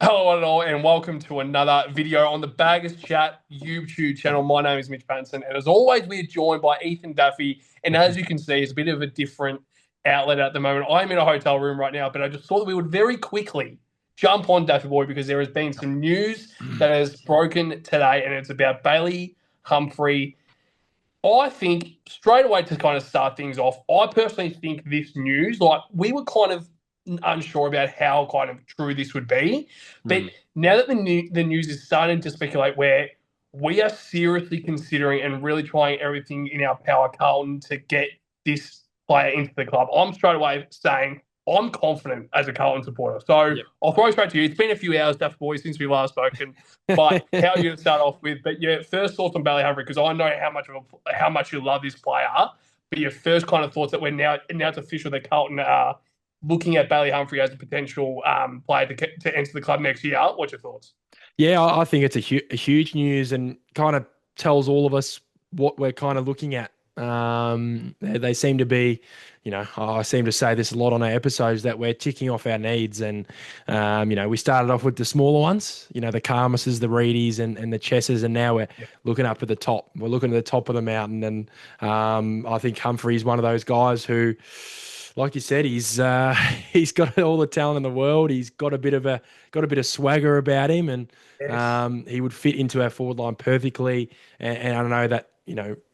Hello, and welcome to another video on the Baggers Chat YouTube channel. My name is Mitch Pattinson, and as always, we're joined by Ethan Duffy. And as you can see, it's a bit of a different outlet at the moment. I'm in a hotel room right now, but I just thought that we would very quickly jump on Duffy Boy because there has been some news that has broken today, and it's about Bailey Humphrey. I think straight away to kind of start things off, I personally think this news, like we were kind of unsure about how kind of true this would be. But now that the news is starting to speculate where we are seriously considering and really trying everything in our power, Carlton, to get this player into the club, I'm straight away saying I'm confident as a Carlton supporter. So I'll throw it straight to you. It's been a few hours, Duff Boy, since we last spoken. But how are you going to start off with? But yeah, first thoughts on Bailey Humphrey, because I know how much you love this player. But your first kind of thoughts that we're now it's official that Carlton are looking at Bailey Humphrey as a potential player to enter the club next year. What's your thoughts? Yeah, I think it's a huge news and kind of tells all of us what we're kind of looking at. They seem to be, I seem to say this a lot on our episodes that we're ticking off our needs. And, we started off with the smaller ones, the Karmases, the Reedies and the Chesses, and now we're looking up at the top. We're looking at the top of the mountain. And I think Humphrey's one of those guys who, like you said, he's got all the talent in the world. He's got a bit of swagger about him, and he would fit into our forward line perfectly. And I know that,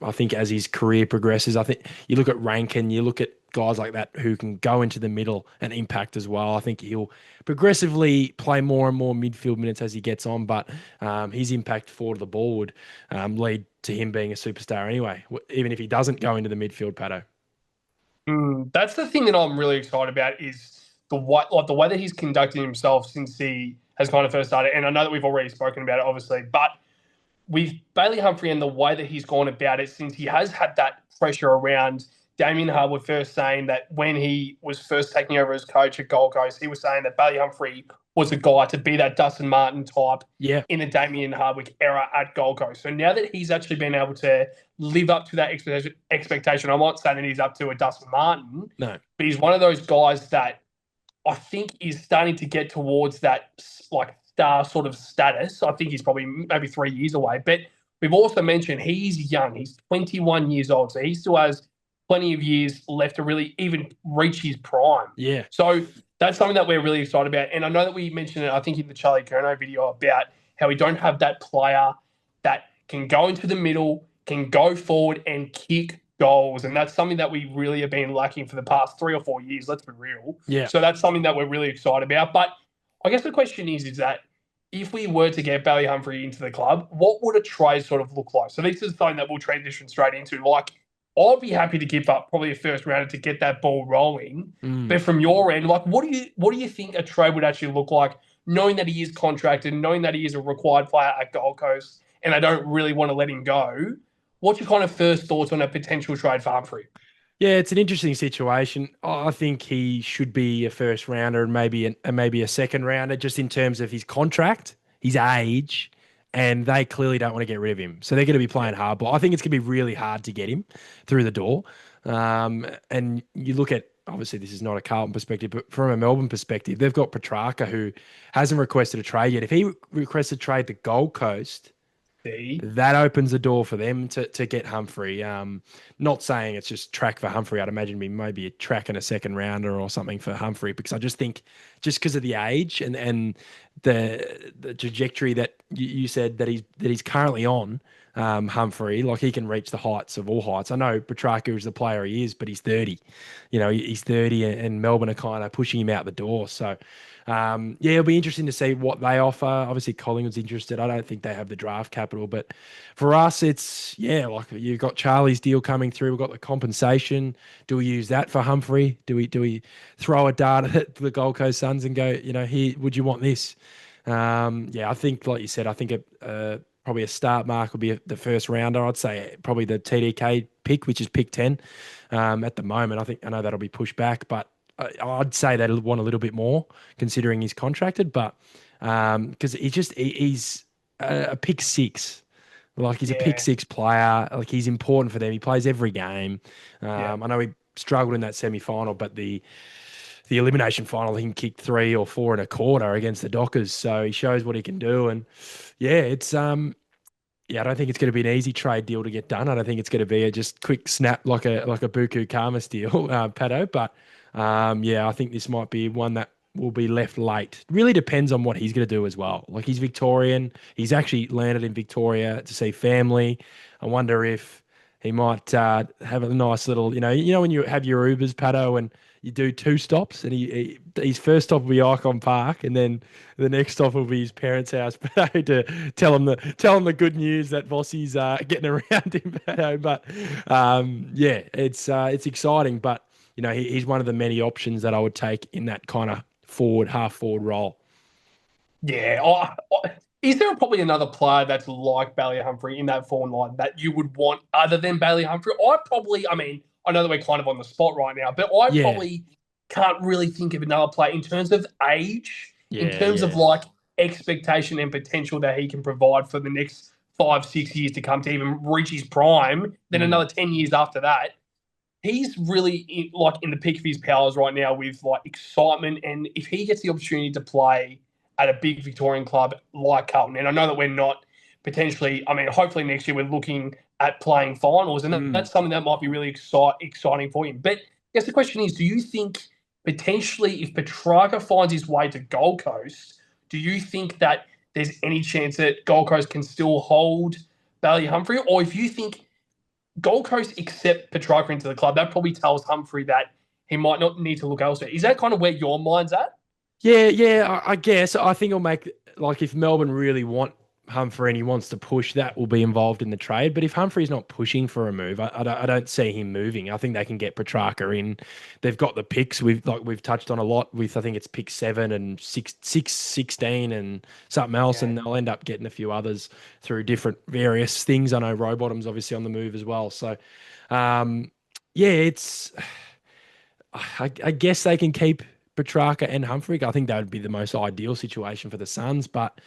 I think as his career progresses, I think you look at Rankin, you look at guys like that who can go into the middle and impact as well. I think he'll progressively play more and more midfield minutes as he gets on, but his impact forward of the ball would lead to him being a superstar anyway, even if he doesn't go into the midfield, Pato. That's the thing that I'm really excited about is the way that he's conducting himself since he has kind of first started. And I know that we've already spoken about it, obviously, but with Bailey Humphrey and the way that he's gone about it since he has had that pressure around Damien Hardwood first saying that when he was first taking over as coach at Gold Coast, he was saying that Bailey Humphrey was a guy to be that Dustin Martin type in the Damien Hardwick era at Gold Coast. So now that he's actually been able to live up to that expectation, I'm not saying that he's up to a Dustin Martin, no, but he's one of those guys that I think is starting to get towards that like star sort of status. I think he's probably maybe 3 years away. But we've also mentioned he's young. He's 21 years old. So he still has plenty of years left to really even reach his prime. Yeah. So that's something that we're really excited about. And I know that we mentioned it, I think, in the Charlie Curnow video about how we don't have that player that can go into the middle, can go forward and kick goals. And that's something that we really have been lacking for the past 3 or 4 years. Let's be real. Yeah. So that's something that we're really excited about. But I guess the question is that if we were to get Bailey Humphrey into the club, what would a trade sort of look like? So this is something that we'll transition straight into. Like, I'd be happy to give up probably a first rounder to get that ball rolling. But from your end, like, what do you think a trade would actually look like, knowing that he is contracted, knowing that he is a required player at Gold Coast, and I don't really want to let him go? What's your kind of first thoughts on a potential trade for Humphrey? Yeah, it's an interesting situation. I think he should be a first rounder and maybe a second rounder, just in terms of his contract, his age, and they clearly don't want to get rid of him. So they're going to be playing hardball. I think it's going to be really hard to get him through the door. And you look at, obviously this is not a Carlton perspective, but from a Melbourne perspective, they've got Petrarca, who hasn't requested a trade yet. If he requested a trade to Gold Coast, that opens the door for them to get Humphrey. Not saying it's just track for Humphrey. I'd imagine maybe a track and a second rounder or something for Humphrey, because I just think just because of the age and the trajectory that you said that he's currently on, Humphrey, like he can reach the heights of all heights. I know Petrarca is the player he is, but he's 30. He's 30 and Melbourne are kind of pushing him out the door. So, it'll be interesting to see what they offer. Obviously, Collingwood's interested. I don't think they have the draft capital, but for us, it's, like you've got Charlie's deal coming through. We've got the compensation. Do we use that for Humphrey? Do we throw a dart at the Gold Coast Suns and go, here, would you want this? I think, like you said, I think probably a start mark would be the first rounder. I'd say probably the TDK pick, which is pick 10 at the moment. I know that'll be pushed back, but I'd say they'd want a little bit more considering he's contracted, but because he's a pick 6. Like he's a pick Yeah, six player. Like he's important for them. He plays every game. yeah, I know he struggled in that semi final, but the elimination final, he can kick 3 or 4 1/4 against the Dockers. So he shows what he can do. And yeah, it's yeah, I don't think it's going to be an easy trade deal to get done. I don't think it's going to be a just quick snap like a Buku Karmas deal, Pato. But yeah, I think this might be one that will be left late. Really depends on what he's going to do as well. Like he's Victorian. He's actually landed in Victoria to see family. I wonder if he might have a nice little, when you have your Ubers, Pato, and you do 2 stops, and his first stop will be Icon Park, and then the next stop will be his parents' house to tell him the good news that Vossi's getting around him. But yeah, it's exciting. But he's one of the many options that I would take in that kind of half forward role. yeah. Is there probably another player that's like Bailey Humphrey in that forward line that you would want other than Bailey Humphrey? I mean, I know that we're kind of on the spot right now, but I Yeah, probably can't really think of another player in terms of age, in yeah, terms of yeah. like expectation and potential that he can provide for the next 5, 6 years to come to even reach his prime. Then Mm. another 10 years after that, he's really in the peak of his powers right now with like excitement. And if he gets the opportunity to play at a big Victorian club like Carlton, and I know that we're not potentially, I mean, hopefully next year we're looking at playing finals, and Mm. that's something that might be really exciting for him. But I guess the question is, do you think potentially if Petrarca finds his way to Gold Coast, do you think that there's any chance that Gold Coast can still hold Bailey Humphrey? Or if you think Gold Coast accept Petrarca into the club, that probably tells Humphrey that he might not need to look elsewhere. Is that kind of where your mind's at? Yeah, yeah, I guess. I think it'll make, like, if Melbourne really want Humphrey and he wants to push, that will be involved in the trade. But if Humphrey's not pushing for a move, I don't see him moving. I think they can get Petrarca in. They've got the picks. We've touched on a lot with, I think it's pick 7 and 16 and something else, Yeah. and they'll end up getting a few others through different various things. I know Rowbottom's obviously on the move as well. So, yeah, it's. I guess they can keep Petrarca and Humphrey. I think that would be the most ideal situation for the Suns. But,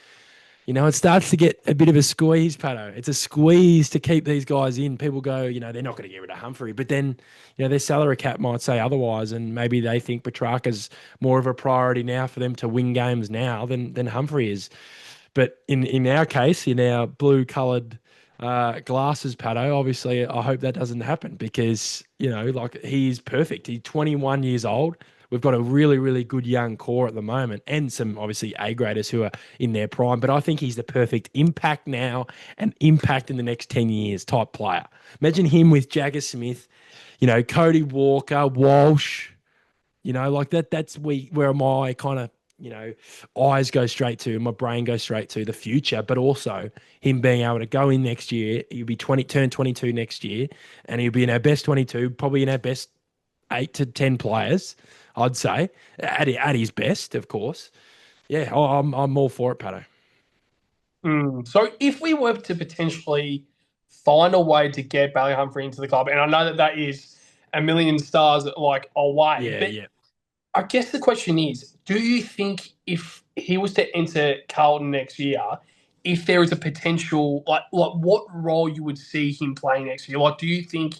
it starts to get a bit of a squeeze, Pato. It's a squeeze to keep these guys in. People go, they're not going to get rid of Humphrey. But then, their salary cap might say otherwise. And maybe they think Petrarca's more of a priority now for them to win games now than Humphrey is. But in our case, in our blue coloured glasses, Pato, obviously, I hope that doesn't happen because, like he's perfect. He's 21 years old. We've got a really, really good young core at the moment and some obviously A graders who are in their prime. But I think he's the perfect impact now and impact in the next 10 years type player. Imagine him with Jagger Smith, Cody Walker, Walsh, like that. That's where my kind of eyes go straight to, my brain goes straight to the future, but also him being able to go in next year. He'll be turn 22 next year, and he'll be in our best 22, probably in our best 8 to 10 players, I'd say, at his best, of course. Yeah, I'm all for it, Pato. So if we were to potentially find a way to get Bailey Humphrey into the club, and I know that that is a million stars like away, Yeah, but yeah. I guess the question is, do you think if he was to enter Carlton next year, if there is a potential, like what role you would see him playing next year? Like, do you think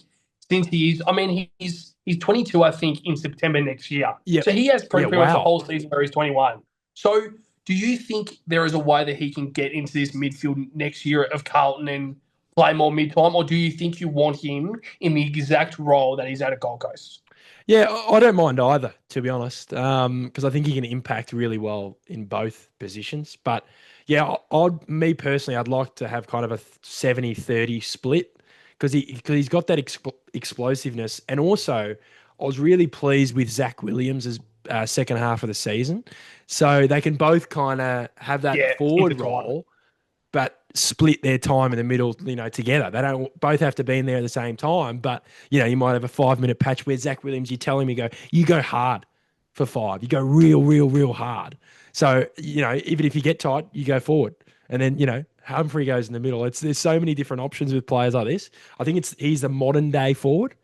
since he is, I mean, he's 22, I think, in September next year, Yep. so he has Yeah, pretty much the wow. whole season where he's 21. So, do you think there is a way that he can get into this midfield next year of Carlton and play more mid time, or do you think you want him in the exact role that he's at Gold Coast? Yeah, I don't mind either, to be honest, because I think he can impact really well in both positions. But yeah, me personally, I'd like to have kind of a 70-30 split because he's got that explosiveness. And also, I was really pleased with Zach Williams' second half of the season. So they can both kind of have that Yeah, forward intertwined. role but split their time in the middle, together. They don't both have to be in there at the same time, but you might have a 5 minute patch where Zach Williams, you tell him, you go hard for 5, you go real, real, real hard. So even if you get tight, you go forward, and then Humphrey goes in the middle. There's so many different options with players like this. I think he's the modern day forward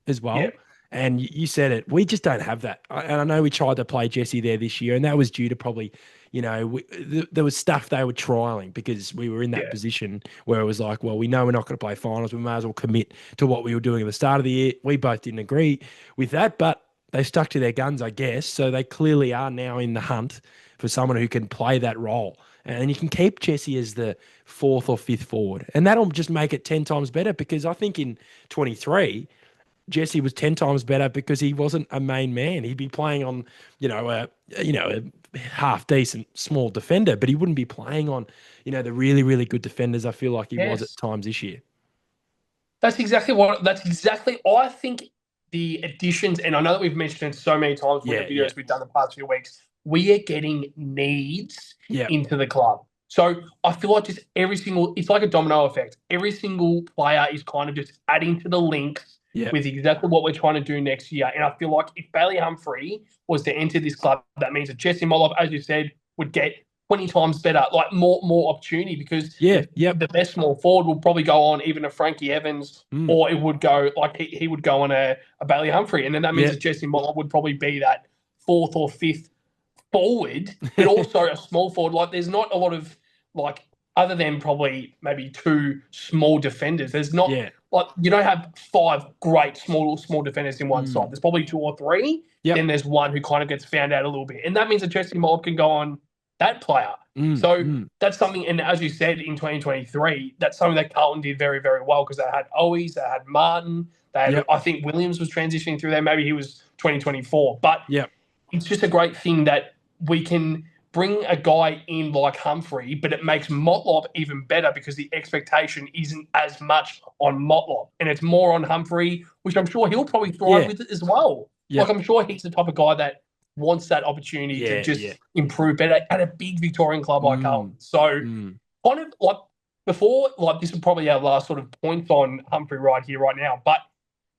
as Yeah. well. And you said it. We just don't have that. And I know we tried to play Jesse there this year, and that was due to probably, there was stuff they were trialing because we were in that Yeah. position where it was like, well, we know we're not going to play finals. We may as well commit to what we were doing at the start of the year. We both didn't agree with that, but they stuck to their guns, I guess. So they clearly are now in the hunt for someone who can play that role. And you can keep Jesse as the fourth or fifth forward. And that'll just make it 10 times better because I think in 23, Jesse was 10 times better because he wasn't a main man. He'd be playing on, a half decent small defender, but he wouldn't be playing on, the really, really good defenders I feel like he was at Yes. times this year. That's exactly, I think the additions, and I know that we've mentioned it so many times with Yeah, the yeah, videos we've done the past few weeks, we are getting needs yeah, into the club. So I feel like just it's like a domino effect. Every single player is kind of just adding to the links yeah, with exactly what we're trying to do next year. And I feel like if Bailey Humphrey was to enter this club, that means that Jesse Mollop, as you said, would get 20 times better, like more opportunity because yeah, yep. the best small forward will probably go on even a Frankie Evans, Mm, or it would go like he would go on a Bailey Humphrey. And then that means yeah, that Jesse Mollop would probably be that fourth or fifth forward, but also a small forward. Like there's not a lot of like other than probably maybe two small defenders. There's not yeah, like you don't have five great small defenders in one side. mm, There's probably two or three. yep, Then there's one who kind of gets found out a little bit, and that means that Jesse Mob can go on that player. mm, So mm, that's something, and as you said in 2023, that's something that Carlton did very, very well because they had Owies, they had Martin, they had, yep, I think Williams was transitioning through there. Maybe he was 2024, but yep, it's just a great thing that we can bring a guy in like Humphrey, but it makes Motlop even better because the expectation isn't as much on Motlop and it's more on Humphrey, which I'm sure he'll probably thrive yeah, with it as well. Like yep, I'm sure he's the type of guy that wants that opportunity to yeah, just yeah, improve better at a big Victorian club like mm, Carlton. So mm, kind of like before, like this is probably our last sort of point on Humphrey right here, right now. But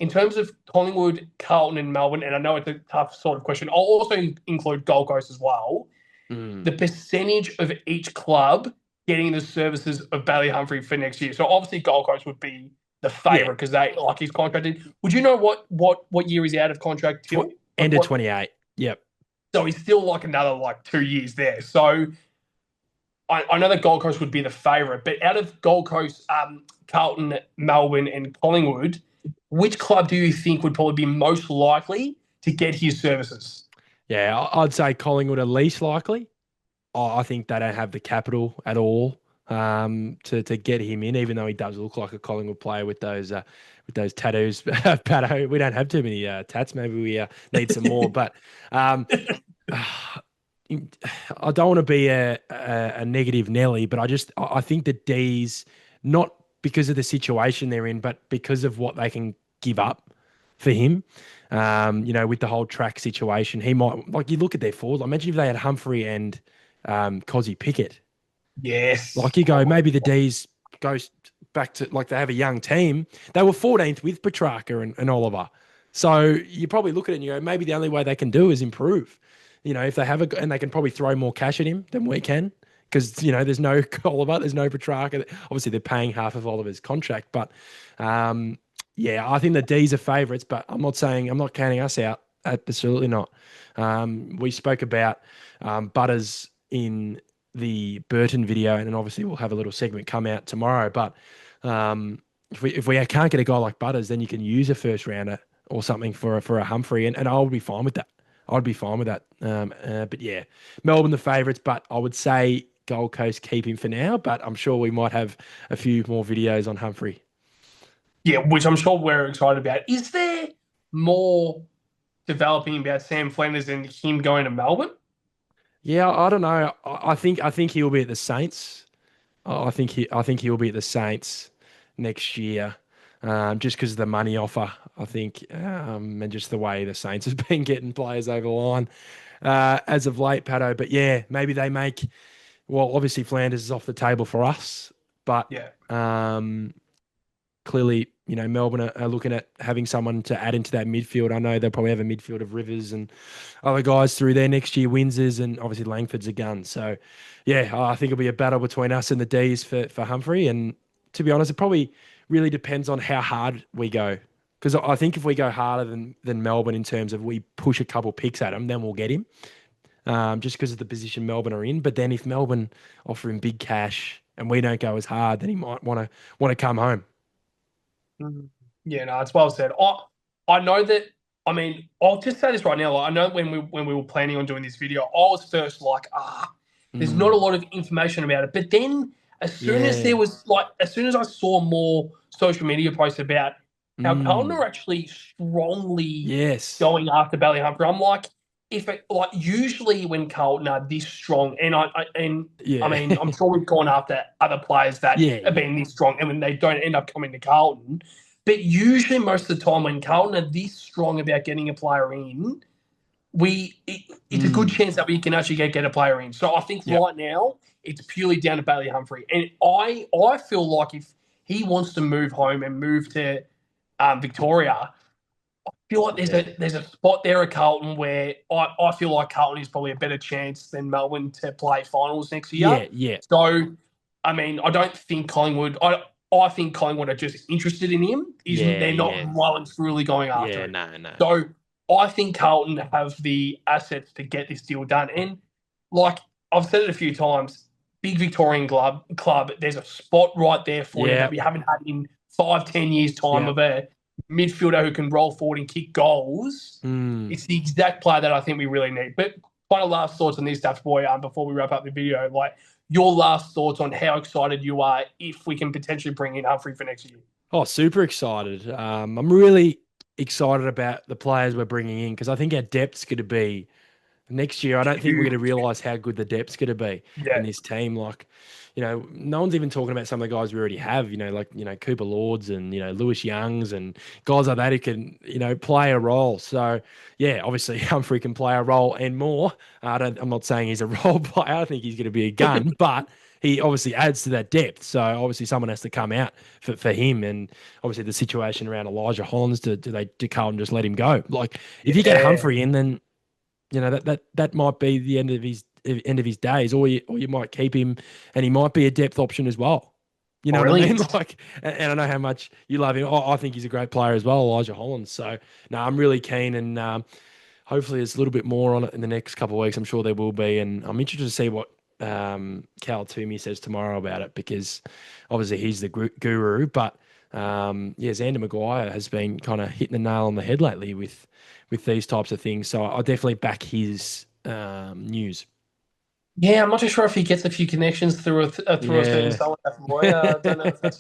in terms of Collingwood, Carlton, and Melbourne, and I know it's a tough sort of question, I'll also include Gold Coast as well. mm, The percentage of each club getting the services of Bailey Humphrey for next year. So obviously Gold Coast would be the yeah. favourite because they like he's contracted. Would you know what year he's out of contract till? Like End of what? 28. Yep. So he's still like another like 2 years there. So I know that Gold Coast would be the favourite, but out of Gold Coast, Carlton, Melbourne, and Collingwood, which club do you think would probably be most likely to get his services? Yeah, I'd say Collingwood are least likely. I think they don't have the capital at all to get him in, even though he does look like a Collingwood player with those tattoos. Pato, we don't have too many tats. Maybe we need some more. But um, I don't want to be a negative Nelly, but I think the D's, not because of the situation they're in, but because of what they can give up for him. With the whole track situation, he might, like, you look at their forwards. Like, imagine if they had Humphrey and Cozzy Pickett. Yes. Like, you Oh go, my maybe the God. D's goes back to, like, they have a young team. They were 14th with Petrarca and Oliver. So you probably look at it and you go, maybe the only way they can do is improve. If they have and they can probably throw more cash at him than we can. Because, there's no Oliver, there's no Petrarca. Obviously, they're paying half of Oliver's contract. But, yeah, I think the D's are favourites, but I'm not counting us out. Absolutely not. We spoke about Butters in the Burton video, and then obviously we'll have a little segment come out tomorrow. But if we can't get a guy like Butters, then you can use a first rounder or something for a Humphrey, and I would be fine with that. I'd be fine with that. But yeah, Melbourne the favourites, but I would say Gold Coast keep him for now. But I'm sure we might have a few more videos on Humphrey. Yeah, which I'm sure we're excited about. Is there more developing about Sam Flanders and him going to Melbourne? Yeah, I don't know. I think he'll be at the Saints. I think he'll be at the Saints next year, just because of the money offer. I think, and just the way the Saints have been getting players over the line as of late, Pato. But yeah, maybe they make. Well, obviously Flanders is off the table for us, but Yeah. clearly, Melbourne are looking at having someone to add into that midfield. I know they'll probably have a midfield of Rivers and other guys through there next year. Windsors and obviously Langford's a gun. So, yeah, I think it'll be a battle between us and the D's for Humphrey. And to be honest, it probably really depends on how hard we go. Because I think if we go harder than Melbourne in terms of we push a couple picks at him, then we'll get him. Just because of the position Melbourne are in. But then if Melbourne offer him big cash and we don't go as hard, then he might want to come home. Mhm. Yeah, no, it's well said. I know that. I mean, I'll just say this right now. Like, I know when we were planning on doing this video, I was first like, there's not a lot of information about it. But then, as soon as Yeah. as soon as I saw more social media posts about how Carlton Mm. are actually strongly Yes. going after Bailey Humphrey, I'm like, if it, like usually when Carlton are this strong, I Yeah. mean, I'm sure we've gone after other players that Yeah. have Yeah. been this strong, and when they don't end up coming to Carlton. But usually, most of the time, when Carlton are this strong about getting a player in, it's a good Mm. chance that we can actually get a player in. So I think Yep. right now it's purely down to Bailey Humphrey, and I feel like if he wants to move home and move to Victoria, I feel like Yeah. there's a spot there at Carlton where I feel like Carlton is probably a better chance than Melbourne to play finals next year. Yeah. Yeah. So, I mean, I don't think Collingwood. I think Collingwood are just interested in him. Yeah. They're not Yeah. well and truly going after Yeah. him. No. No. So I think Carlton have the assets to get this deal done. And like I've said it a few times, big Victorian club. There's a spot right there for you that Yeah. we haven't had in 5-10 years time Yeah. of a midfielder who can roll forward and kick goals. Mm. It's the exact player that I think we really need. But kind of last thoughts on this, Dutch boy, before we wrap up the video, like your last thoughts on how excited you are if we can potentially bring in Humphrey for next year. Oh, super excited. I'm really excited about the players we're bringing in because I think our depth's going to be next year. I don't think we're going to Huge. realize how good the depth's going to be in Yeah. this team. Like, no one's even talking about some of the guys we already have, like, Cooper Lords and, Lewis Youngs and guys like that who can, play a role. So, yeah, obviously Humphrey can play a role and more. I'm not saying he's a role player. I think he's going to be a gun, but he obviously adds to that depth. So obviously someone has to come out for him. And obviously the situation around Elijah Hollands, do Carlton just let him go? Like, if you get Yeah. Humphrey in, then that might be the end of his days, or you might keep him, and he might be a depth option as well. You know what I mean? Brilliant. Like, and I know how much you love him. I think he's a great player as well, Elijah Hollands. So, no, I'm really keen, and hopefully there's a little bit more on it in the next couple of weeks. I'm sure there will be, and I'm interested to see what Cal Toomey says tomorrow about it because obviously he's the guru, but yeah, Xander Maguire has been kind of hitting the nail on the head lately with these types of things. So I'll definitely back his news. Yeah, I'm not too sure if he gets a few connections through a certain Yeah. someone. Boy, I don't know if that's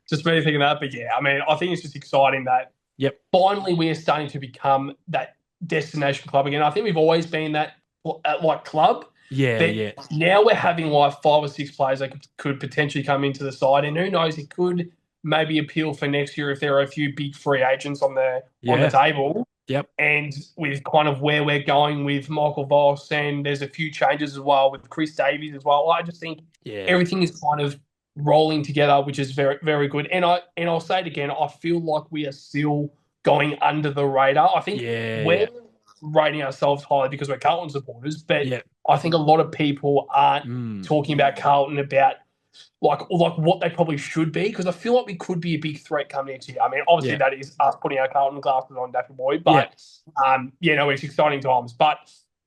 just me thinking that, but yeah, I mean, I think it's just exciting that Yep. finally we are starting to become that destination club again. I think we've always been that like club, Yeah. but Yeah. now we're having like 5 or 6 players that could potentially come into the side, and who knows, it could maybe appeal for next year if there are a few big free agents on the Yeah. table. Yep. And with kind of where we're going with Michael Voss, and there's a few changes as well with Chris Davies as well. I just think Yeah. everything is kind of rolling together, which is very, very good. And I'll say it again, I feel like we are still going under the radar. I think Yeah. we're Yeah. rating ourselves highly because we're Carlton supporters, but Yeah. I think a lot of people aren't Mm. talking about Carlton about like what they probably should be, because I feel like we could be a big threat come next year. I mean, obviously Yeah. that is us putting our Carlton glasses on, Daffy Boy, Yeah. but it's exciting times. But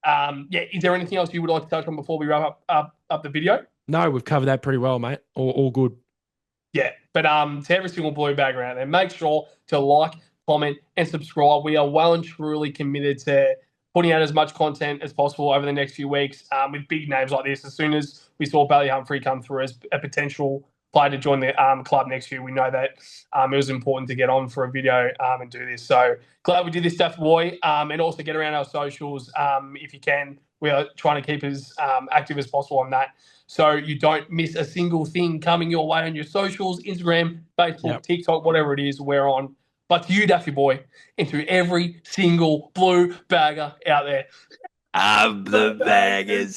yeah, is there anything else you would like to touch on before we wrap up the video? No, we've covered that pretty well, mate. All good. Yeah, but to every single blue bagger out there, make sure to like, comment, and subscribe. We are well and truly committed to putting out as much content as possible over the next few weeks with big names like this. As soon as we saw Bailey Humphrey come through as a potential player to join the club next year, we know that it was important to get on for a video and do this. So glad we did this stuff, boy, and also get around our socials if you can. We are trying to keep as active as possible on that, so you don't miss a single thing coming your way on your socials, Instagram, Facebook, Yep. TikTok, whatever it is, we're on. But to you, Daffy Boy, and to every single blue bagger out there, I'm the baggers.